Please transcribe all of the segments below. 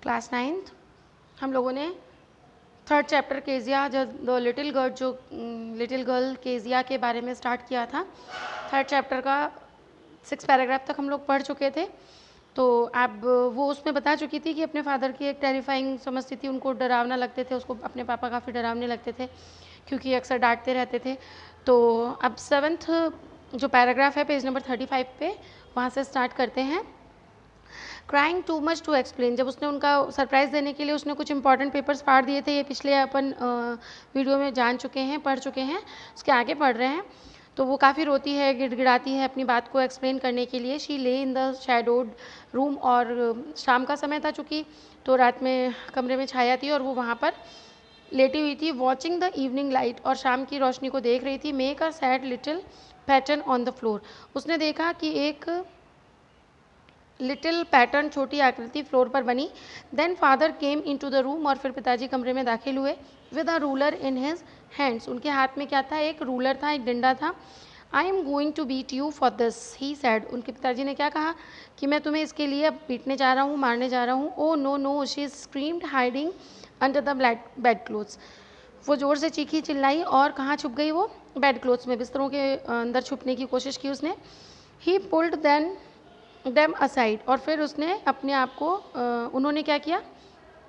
Class 9th हम लोगों ने third chapter Kezia the little girl Kezia के बारे में स्टार्ट किया था। थर्ड चैप्टर का 6 पैराग्राफ तक हम लोग पढ़ चुके थे। तो अब वो उसमें बता चुकी थी कि अपने फादर की एक टेरिफाइंग समझती थी, उनको डरावना लगते थे, उसको अपने पापा काफ़ी डरावने लगते थे क्योंकि अक्सर डांटते रहते थे। तो अब 7th जो पैराग्राफ है पेज नंबर 35 पे, वहाँ से स्टार्ट करते हैं। Crying too much to explain, जब उसने उनका सरप्राइज़ देने के लिए उसने कुछ इंपॉर्टेंट पेपर्स फाड़ दिए थे, ये पिछले अपन वीडियो में जान चुके हैं, पढ़ चुके हैं, उसके आगे पढ़ रहे हैं। तो वो काफ़ी रोती है, गिड़गिड़ाती है अपनी बात को एक्सप्लेन करने के लिए। शी ले इन द शैडोड रूम, और शाम का समय था चूँकि, तो रात में कमरे में छाया थी और वो वहाँ पर लेटी हुई थी। वॉचिंग द इवनिंग लाइट, और शाम की रोशनी को देख रही थी। Make a sad little pattern on the floor, उसने देखा कि एक लिटिल पैटर्न, छोटी आकृति फ्लोर पर बनी। Then father came into the room, और फिर पिताजी कमरे में दाखिल हुए। With a ruler in his hands, उनके हाथ में क्या था? एक रूलर था, एक डंडा था। I am going to beat you for this, he said, उनके पिताजी ने क्या कहा कि मैं तुम्हें इसके लिए अब पीटने जा रहा हूँ, मारने जा रहा हूँ। Oh no no, she screamed hiding under the bedclothes, वो ज़ोर से चीखी चिल्लाई और कहाँ छुप गई वो? बेड क्लोथ्स में, बिस्तरों के अंदर छुपने की कोशिश की उसने। ही पुल्ड देम असाइड, और फिर उसने अपने आप को उन्होंने क्या किया?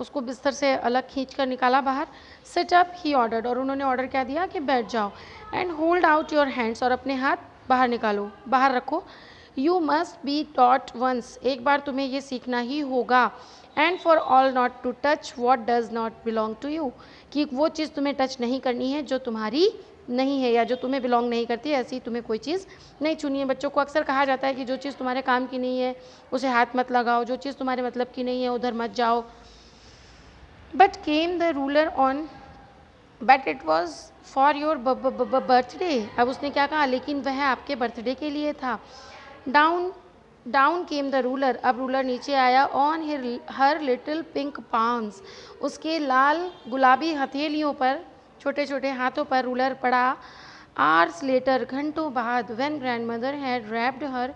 उसको बिस्तर से अलग खींच कर निकाला बाहर। सिट अप, ही ऑर्डर्ड, और उन्होंने ऑर्डर क्या दिया कि बैठ जाओ। And hold out your hands, और अपने हाथ बाहर निकालो, बाहर रखो। You must be taught once, एक बार तुम्हें ये सीखना ही होगा। And for all not to touch what does not belong to you, कि वो चीज़ तुम्हें टच नहीं करनी है जो तुम्हारी नहीं है या जो तुम्हें बिलोंग नहीं करती, ऐसी तुम्हें कोई चीज़ नहीं छूनी है। बच्चों को अक्सर कहा जाता है कि जो चीज़ तुम्हारे काम की नहीं है उसे हाथ मत लगाओ, जो चीज़ तुम्हारे मतलब की नहीं है उधर मत जाओ। But came the ruler on, but it was for your birthday, अब उसने क्या कहा? लेकिन वह आपके बर्थडे के लिए था। डाउन केम द रूलर, अब रूलर नीचे आया। On her little pink palms, उसके लाल गुलाबी हथेलियों पर, छोटे छोटे हाथों पर रूलर पड़ा। आवर्स लेटर, घंटों बाद। When grandmother had wrapped her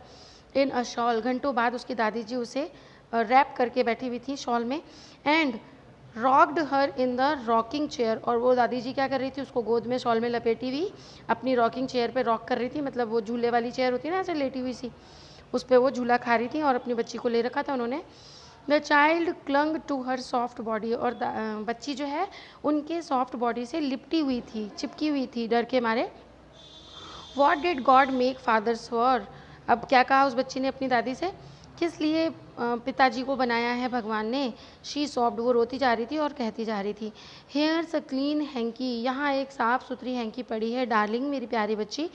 in a shawl, घंटों बाद उसकी दादी जी उसे रैप करके बैठी हुई थी शॉल में। And rocked her in the rocking chair, और वो दादी जी क्या कर रही थी? उसको गोद में शॉल में लपेटी हुई अपनी रॉकिंग चेयर पे रॉक कर रही थी, मतलब वो झूले वाली चेयर होती है ना, ऐसे लेटी हुई सी, उस पर वो झूला खा रही थी और अपनी बच्ची को ले रखा था उन्होंने। The child clung to her soft body, और बच्ची जो है उनके सॉफ्ट बॉडी से लिपटी हुई थी, चिपकी हुई थी डर के मारे। What did God make fathers for, अब क्या कहा उस बच्ची ने अपनी दादी से? किस लिए पिताजी को बनाया है भगवान ने? शी सॉफ्ट, वो रोती जा रही थी और कहती जा रही थी। हेयर्स अ क्लीन हैंकी, यहाँ एक साफ़ सुथरी हैंकी पड़ी है। डार्लिंग, मेरी प्यारी बच्ची।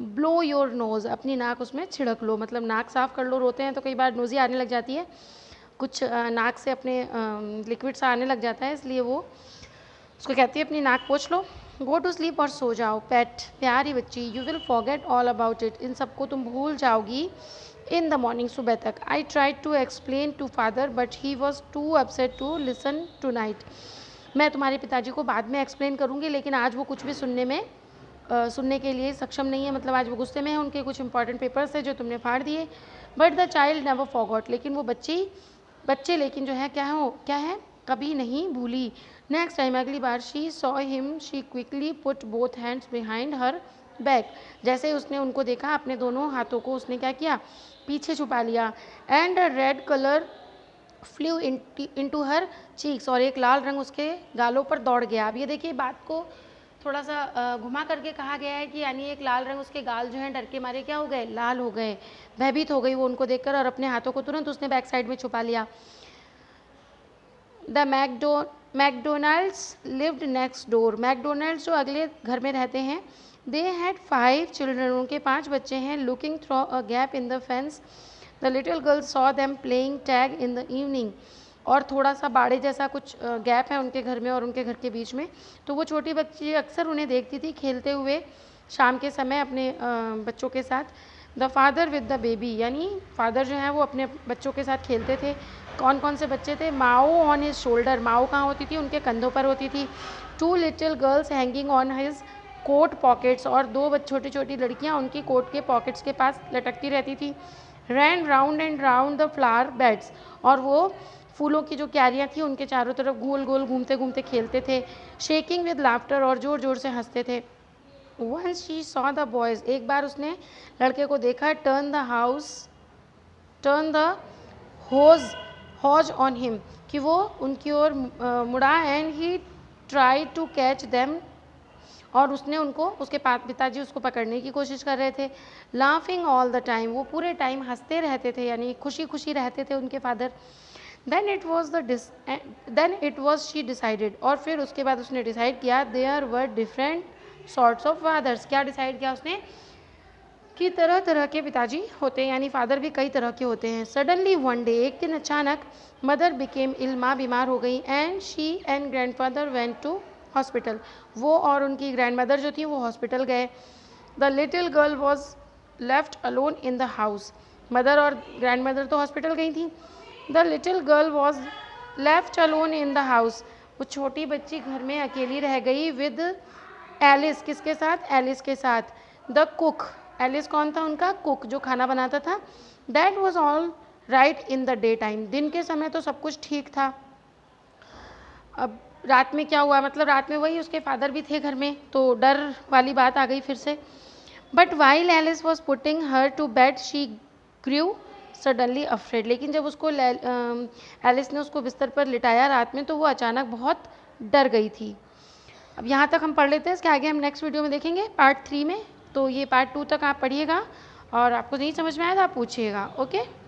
ब्लो योर नोज़, अपनी नाक उसमें छिड़क लो, मतलब नाक साफ़ कर लो। रोते हैं तो कई बार नोज़ी आने लग जाती है, कुछ नाक से अपने लिक्विड सा आने लग जाता है, इसलिए वो उसको कहती है अपनी नाक पोंछ लो। गो टू स्लीप, और सो जाओ। पेट, प्यारी बच्ची। You will forget all about it, इन सबको तुम भूल जाओगी इन द मॉर्निंग, सुबह तक। I tried to explain to father but he was too upset to listen tonight, मैं तुम्हारे पिताजी को बाद में एक्सप्लेन करूँगी, लेकिन आज वो कुछ भी सुनने के लिए सक्षम नहीं है, मतलब आज वो गुस्से में है, उनके कुछ इंपॉर्टेंट पेपर्स है जो तुमने फाड़ दिए। But the child never forgot, लेकिन वो बच्चे लेकिन जो है क्या है, कभी नहीं भूली। नेक्स्ट टाइम, अगली बार, she saw him, she quickly put both hands behind her back, जैसे उसने उनको देखा अपने दोनों हाथों को उसने क्या किया? पीछे छुपा लिया। And red colour flu into her cheeks, और एक लाल रंग उसके गालों पर दौड़ गया। अब ये देखिए, बात को थोड़ा सा घुमा करके कहा गया है कि यानी एक लाल रंग उसके गाल जो हैं डर के मारे क्या हो गए? लाल हो गए, भयभीत हो गई वो उनको देखकर, और अपने हाथों को तुरंत उसने बैक साइड में छुपा लिया। The McDonald's lived next door, McDonald's जो अगले घर में रहते हैं। दे हैड 5 चिल्ड्रन, उनके 5 बच्चे हैं। Looking through a gap in the fence, the little girl saw them playing tag in the evening, और थोड़ा सा बाड़े जैसा कुछ गैप है उनके घर में और उनके घर के बीच में, तो वो छोटी बच्ची अक्सर उन्हें देखती थी खेलते हुए शाम के समय अपने बच्चों के साथ। The father with the baby, यानी फादर जो है वो अपने बच्चों के साथ खेलते थे। कौन कौन से बच्चे थे? Mao on his shoulder, Mao कहाँ होती थी? उनके कंधों पर होती थी। 2 little girls hanging on his coat pockets, और 2 छोटी छोटी लड़कियाँ उनकी कोट के पॉकेट्स के पास लटकती रहती थी। Ran round and round the flower beds, और वो फूलों की जो क्यारियाँ थी उनके चारों तरफ गोल गोल घूमते घूमते खेलते थे, शेकिंग विद लाफ्टर, और ज़ोर ज़ोर से हंसते थे। Once she saw the boys, एक बार उसने लड़के को देखा, turn the hose on him, कि वो उनकी ओर मुड़ा, and he try to catch them, और उसने उनको, उसके पिताजी उसको पकड़ने की कोशिश कर रहे थे। लाफिंग ऑल द टाइम, वो पूरे टाइम हंसते रहते थे, यानी खुशी खुशी रहते थे उनके father. Then it was she decided, और फिर उसके बाद उसने डिसाइड किया, there were different sorts of fathers, क्या डिसाइड किया उसने, कि तरह तरह के पिताजी होते हैं, यानी फादर भी कई तरह के होते हैं। सडनली वन डे, एक दिन अचानक, मदर बिकेम इल, माँ बीमार हो गई, and she and grandfather went to hospital, वो और उनकी ग्रैंड मदर जो थी वो हॉस्पिटल गए। The little girl was left alone in the house, mother और ग्रैंड मदर तो हॉस्पिटल गई थी। The little girl was left alone in the house, वो छोटी बच्ची घर में अकेली रह गई, विद एलिस, किसके साथ, एलिस के साथ। द कुक, एलिस कौन था, उनका कुक जो खाना बनाता था। That was all right in the day time, दिन के समय तो सब कुछ ठीक था। अब रात में क्या हुआ, मतलब रात में वही उसके फादर भी थे घर में, तो डर वाली बात आ गई फिर से। But while Alice was putting her to bed she grew suddenly afraid, लेकिन जब उसको एलिस ने उसको बिस्तर पर लिटाया रात में, तो वो अचानक बहुत डर गई थी। अब यहाँ तक हम पढ़ लेते हैं, इसके आगे हम नेक्स्ट वीडियो में देखेंगे पार्ट 3 में। तो ये पार्ट 2 तक आप पढ़िएगा, और आपको नहीं समझ में आया तो आप पूछिएगा। ओके।